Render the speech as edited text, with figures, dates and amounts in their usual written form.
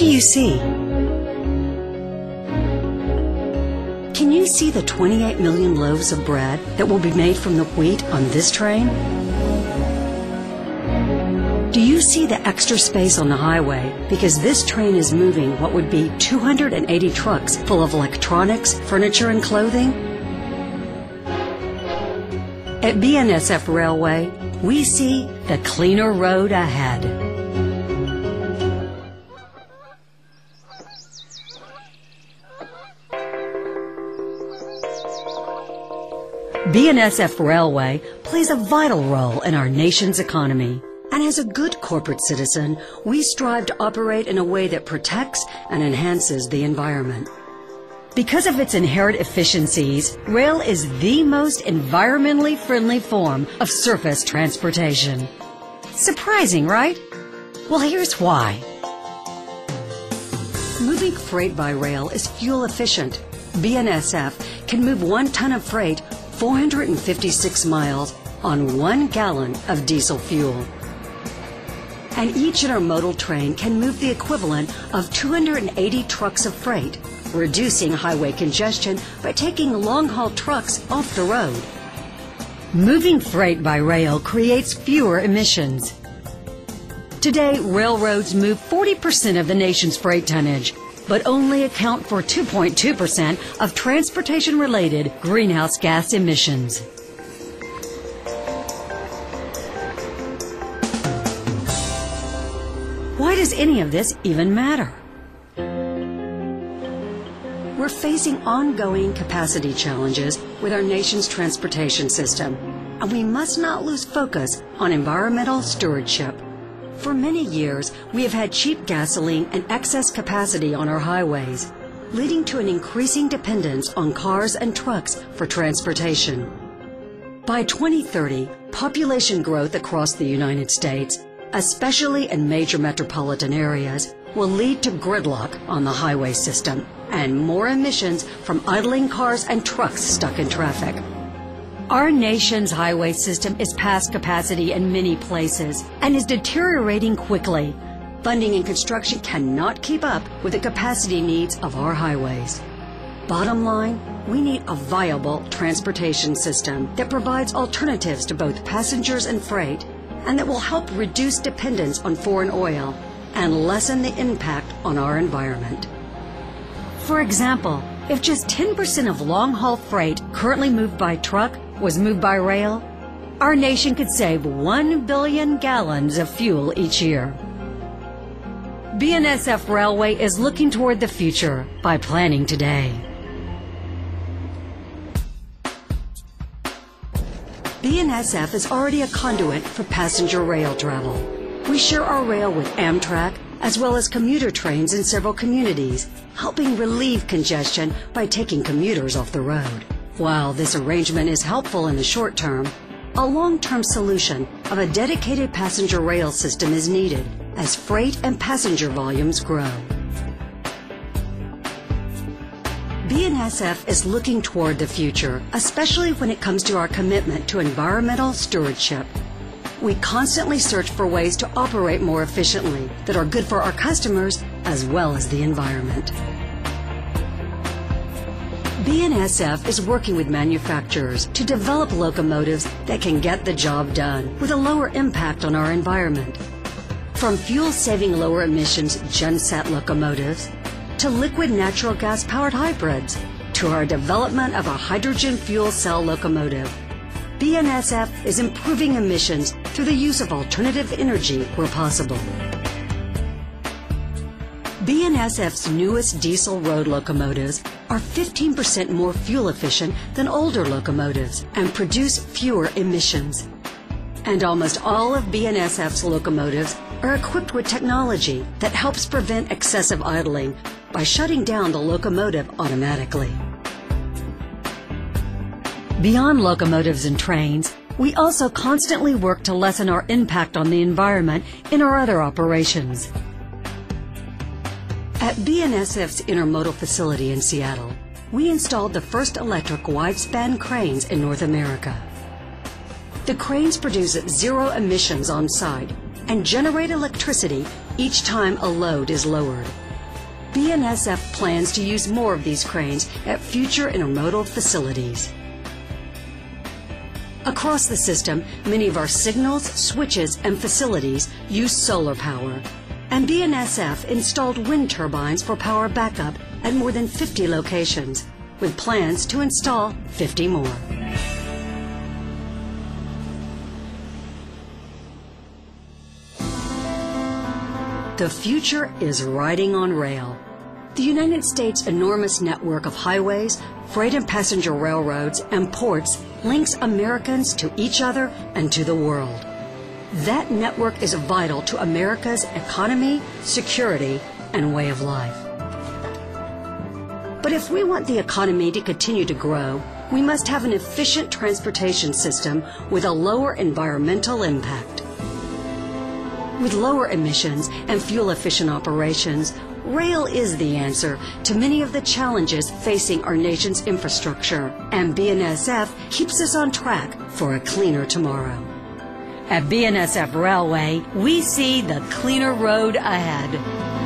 do you see? Can you see the 28 million loaves of bread that will be made from the wheat on this train? Do you see the extra space on the highway because this train is moving what would be 280 trucks full of electronics, furniture, and clothing? At BNSF Railway, we see the cleaner road ahead. BNSF Railway plays a vital role in our nation's economy. And as a good corporate citizen, we strive to operate in a way that protects and enhances the environment. Because of its inherent efficiencies, rail is the most environmentally friendly form of surface transportation. Surprising, right? Well, here's why. Moving freight by rail is fuel efficient. BNSF can move 1 ton of freight 456 miles on 1 gallon of diesel fuel. And each intermodal train can move the equivalent of 280 trucks of freight, reducing highway congestion by taking long-haul trucks off the road. Moving freight by rail creates fewer emissions. Today, railroads move 40% of the nation's freight tonnage, but only account for 2.2% of transportation-related greenhouse gas emissions. Why does any of this even matter? We're facing ongoing capacity challenges with our nation's transportation system, and we must not lose focus on environmental stewardship. For many years, we have had cheap gasoline and excess capacity on our highways, leading to an increasing dependence on cars and trucks for transportation. By 2030, population growth across the United States, especially in major metropolitan areas, will lead to gridlock on the highway system and more emissions from idling cars and trucks stuck in traffic. Our nation's highway system is past capacity in many places and is deteriorating quickly. Funding and construction cannot keep up with the capacity needs of our highways. Bottom line, we need a viable transportation system that provides alternatives to both passengers and freight, and that will help reduce dependence on foreign oil and lessen the impact on our environment. For example, if just 10% of long-haul freight currently moved by truck was moved by rail, our nation could save 1 billion gallons of fuel each year. BNSF Railway is looking toward the future by planning today. BNSF is already a conduit for passenger rail travel. We share our rail with Amtrak, as well as commuter trains in several communities, helping relieve congestion by taking commuters off the road. While this arrangement is helpful in the short term, a long-term solution of a dedicated passenger rail system is needed as freight and passenger volumes grow. BNSF is looking toward the future, especially when it comes to our commitment to environmental stewardship. We constantly search for ways to operate more efficiently that are good for our customers as well as the environment. BNSF is working with manufacturers to develop locomotives that can get the job done with a lower impact on our environment. From fuel-saving lower emissions genset locomotives to liquid natural gas powered hybrids to our development of a hydrogen fuel cell locomotive, BNSF is improving emissions through the use of alternative energy where possible. BNSF's newest diesel road locomotives are 15% more fuel efficient than older locomotives and produce fewer emissions. And almost all of BNSF's locomotives are equipped with technology that helps prevent excessive idling by shutting down the locomotive automatically. Beyond locomotives and trains, we also constantly work to lessen our impact on the environment in our other operations. At BNSF's intermodal facility in Seattle, we installed the first electric wide-span cranes in North America. The cranes produce zero emissions on site and generate electricity each time a load is lowered. BNSF plans to use more of these cranes at future intermodal facilities. Across the system, many of our signals, switches, and facilities use solar power, and BNSF installed wind turbines for power backup at more than 50 locations, with plans to install 50 more. The future is riding on rail. The United States' enormous network of highways, freight and passenger railroads, and ports links Americans to each other and to the world. That network is vital to America's economy, security, and way of life. But if we want the economy to continue to grow, we must have an efficient transportation system with a lower environmental impact. With lower emissions and fuel-efficient operations, rail is the answer to many of the challenges facing our nation's infrastructure, and BNSF keeps us on track for a cleaner tomorrow. At BNSF Railway, we see the cleaner road ahead.